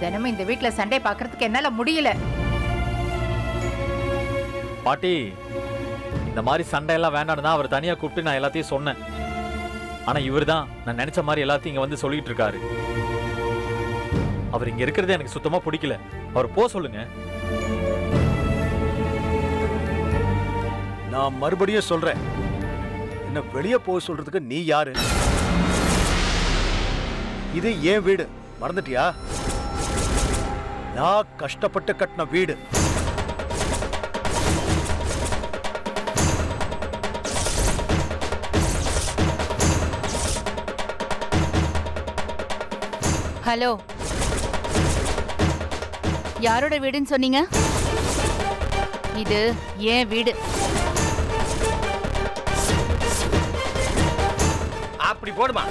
தினமும் இந்த வீட்ல சண்டை பாக்குறதுக்கு என்னால முடியல. பாட்டி, இந்த மாதிரி சண்டை எல்லாம் வேண்டாம்னு தான் அவர் தனியா கூப்பிட்டு நான் எல்லாத்தையும் சொன்னேன். ஆனா இவர் தான் நான் நினைச்ச மாதிரி எல்லாத்தையும் இங்க வந்து சொல்லிட்டு இருக்காரு. அவர் இங்க இருக்கிறது எனக்கு சுத்தமா பிடிக்கல. அவர் போ சொல்லுங்க. நான் மறுபடியும் சொல்றேன், என்ன வெளியே போக சொல்றதுக்கு நீ யாரு? இது ஏன் வீடு, மறந்துட்டியா? நான் கஷ்டப்பட்டு கட்டின வீடு. ஹலோ, யாரோட வீடுன்னு சொன்னீங்க? இது ஏன் வீடு. அப்படி போடுமா?